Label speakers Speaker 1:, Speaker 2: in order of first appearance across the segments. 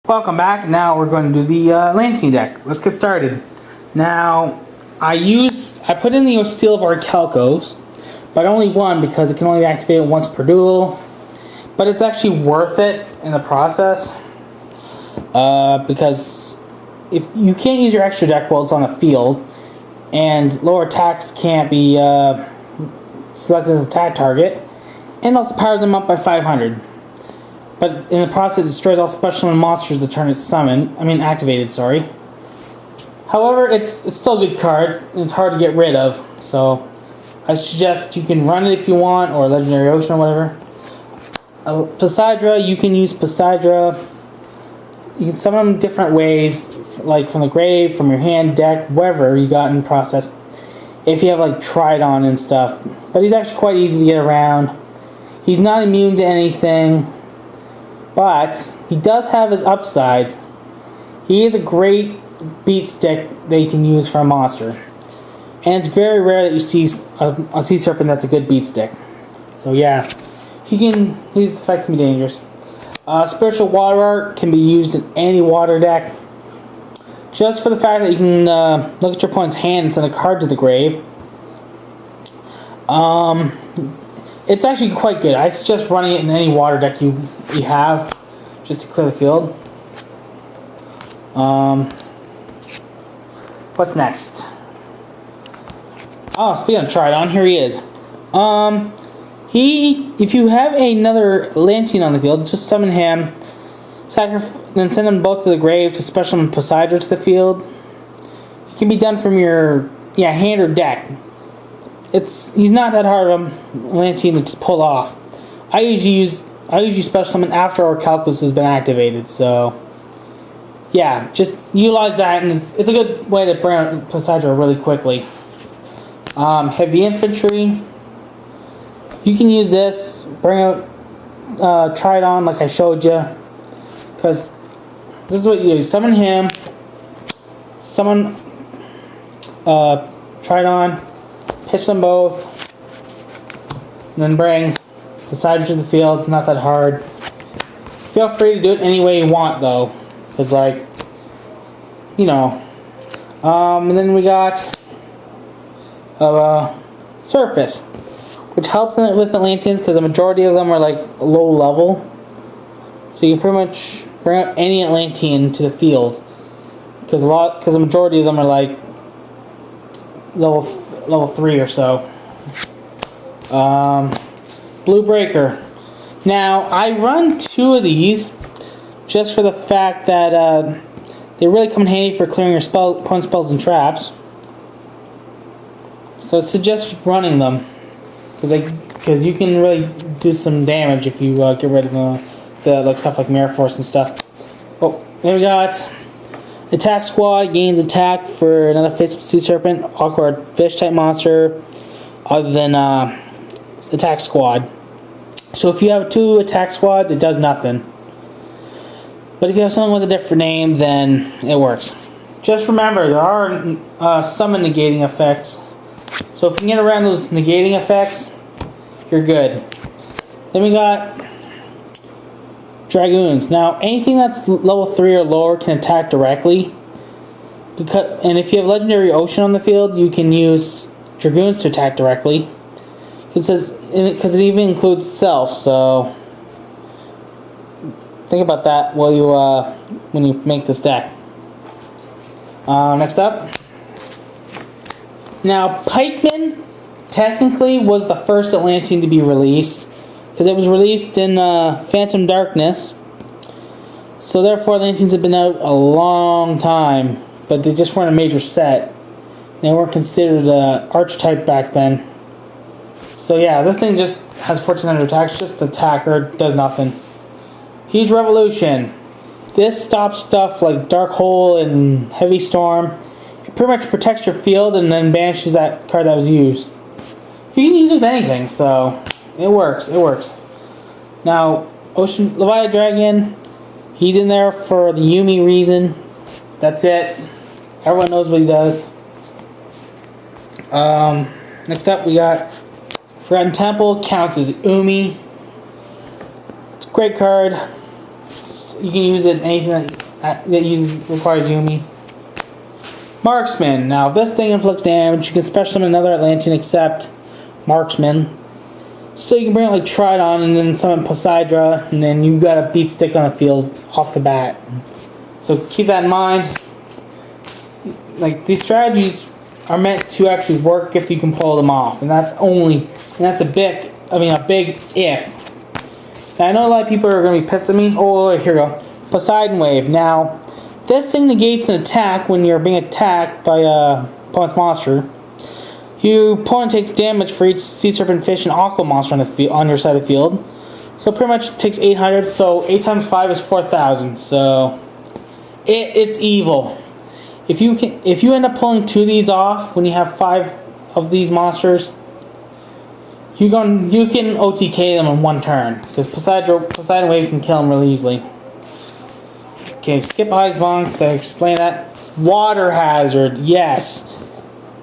Speaker 1: Welcome back. Now we're going to do the Atlantean deck. Let's get started. Now, I put in the Seal of Orichalcos, but only one because it can only be activated once per duel. But it's actually worth it in the process because if you can't use your extra deck while it's on the field, and lower attacks can't be selected as attack target, and also powers them up by 500. But in the process, it destroys all special summon monsters the turn it's activated, sorry. However, it's still a good card, and it's hard to get rid of. So, I suggest you can run it if you want, or Legendary Ocean or whatever. Poseidra, you can use Poseidra. You can summon them different ways, like from the grave, from your hand, deck, wherever you got in the process. If you have like Tridon and stuff. But he's actually quite easy to get around. He's not immune to anything. But he does have his upsides. He is a great beat stick that you can use for a monster. And it's very rare that you see a sea serpent that's a good beat stick. So yeah, he's effectively dangerous. Spiritual Water Art can be used in any water deck. Just for the fact that you can look at your opponent's hand and send a card to the grave. It's actually quite good. I suggest running it in any water deck you have, just to clear the field. What's next? Oh, speaking of Tridon, here he is. If you have another Atlantean on the field, just summon him, then send them both to the grave to special summon Poseidra to the field. It can be done from your hand or deck. He's not that hard of a Atlantean to just pull off. I usually special summon after Orichalcos has been activated, so yeah, just utilize that, and it's a good way to bring out Poseidra really quickly. Heavy infantry, you can use this, bring out Tridon like I showed you, because this is what you do: summon him, summon Tridon, pitch them both, and then bring Poseidra to the field. It's not that hard. Feel free to do it any way you want, though, because and then we got Surface, which helps with Atlanteans because the majority of them are like low level, so you can pretty much bring out any Atlantean to the field because the majority of them are like level 3 or so. Blue Breaker. Now, I run 2 of these just for the fact that they really come in handy for clearing your opponent's spells and traps. So I suggest running them because you can really do some damage if you get rid of the stuff like Mirror Force and stuff. Oh, then we got Attack Squad. Gains attack for another Sea Serpent, awkward fish type monster, other than Attack Squad. So if you have 2 attack squads, it does nothing. But if you have someone with a different name, then it works. Just remember, there are summon negating effects. So if you can get around those negating effects, you're good. Then we got Dragoons. Now, anything that's level 3 or lower can attack directly. And if you have Legendary Ocean on the field, you can use Dragoons to attack directly. Because it even includes itself, so think about that while when you make this deck. Next up. Now, Pikeman technically was the first Atlantean to be released because it was released in Phantom Darkness. So therefore, Atlanteans have been out a long time, but they just weren't a major set. They weren't considered an archetype back then. So yeah, this thing just has 1400 attacks, just attacker, does nothing. Huge Revolution. This stops stuff like Dark Hole and Heavy Storm. It pretty much protects your field and then banishes that card that was used. You can use it with anything, so it works. Now, Ocean Leviathan Dragon, he's in there for the Yumi reason. That's it. Everyone knows what he does. Next up we got Forgotten Temple, counts as Umi. It's a great card. You can use it in anything that that requires Yumi. Marksman. Now, if this thing inflicts damage, you can special summon another Atlantean except Marksman. So you can bring it like Tridon and then summon Poseidra, and then you got a beat stick on the field off the bat. So keep that in mind. Like, these strategies are meant to actually work if you can pull them off, and that's a big if. Now, I know a lot of people are going to be pissed at me. Oh, here we go. Poseidon Wave. Now, this thing negates an attack when you're being attacked by a opponent's monster. Your opponent takes damage for each sea serpent, fish, and aqua monster on your side of the field. So pretty much it takes 800. So 8 times 5 is 4,000. So it's evil. If you end up pulling 2 of these off when you have 5 of these monsters, you can OTK them in 1 turn because Poseidon Wave can kill them really easily. Okay, skip High's Bong because I explained that. Water Hazard, yes.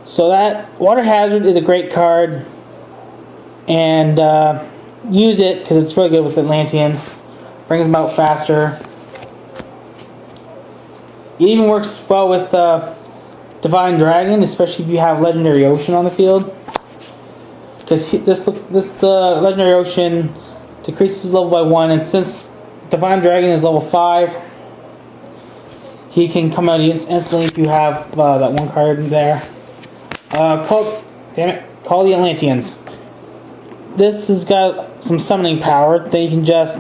Speaker 1: So that Water Hazard is a great card, and use it because it's really good with Atlanteans. Brings them out faster. It even works well with Divine Dragon, especially if you have Legendary Ocean on the field. Because this Legendary Ocean decreases level by 1, and since Divine Dragon is level 5, he can come out instantly if you have that 1 card there. Call the Atlanteans. This has got some summoning power. Then you can just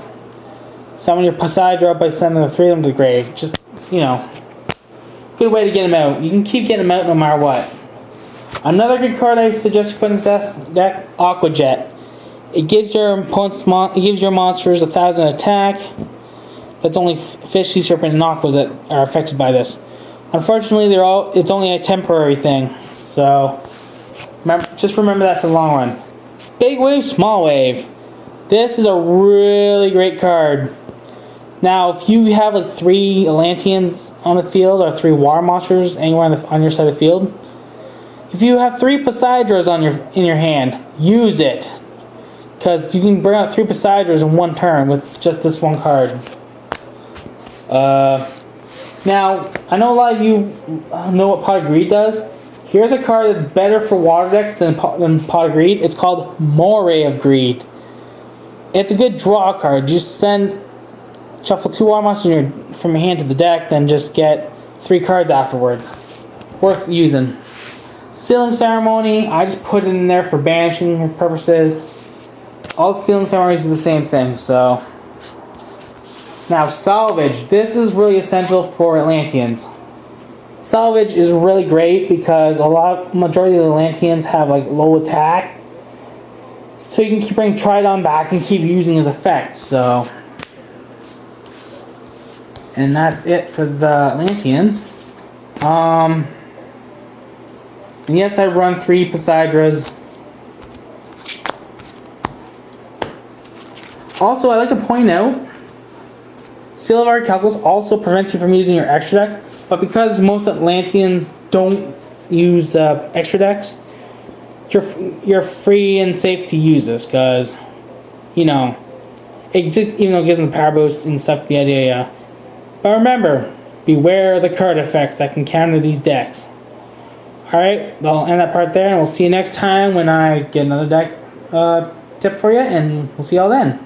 Speaker 1: summon your Poseidra up by sending the 3 of them to the grave. Just, good way to get them out. You can keep getting them out no matter what. Another good card I suggest you put in this deck, Aqua Jet. It gives your monsters 1,000 attack. But it's only fish, sea serpent, and aquas that are affected by this. Unfortunately, it's only a temporary thing. So just remember that for the long run. Big Wave, Small Wave. This is a really great card. Now, if you have like 3 Atlanteans on the field or 3 water monsters anywhere on your side of the field, if you have 3 Poseidras in your hand, use it, because you can bring out 3 Poseidras in 1 turn with just this 1 card. Now, I know a lot of you know what Pot of Greed does. Here's a card that's better for water decks than Pot of Greed. It's called Moray of Greed. It's a good draw card. Just shuffle 2 water monsters from your hand to the deck, then just get 3 cards afterwards. Worth using. Sealing Ceremony, I just put it in there for banishing purposes. All Sealing Ceremonies do the same thing, so. Now, Salvage. This is really essential for Atlanteans. Salvage is really great because majority of the Atlanteans have like low attack. So you can keep bringing Tridon back and keep using his effect, so. And that's it for the Atlanteans. And yes, I run 3 Poseidras. Also, I'd like to point out, Seal of Orichalcos also prevents you from using your extra deck, but because most Atlanteans don't use extra decks, you're free and safe to use this, because, it just, even though it gives them the power boost and stuff, the idea. But remember, beware of the card effects that can counter these decks. Alright, I'll end that part there, and we'll see you next time when I get another deck tip for you, and we'll see y'all then.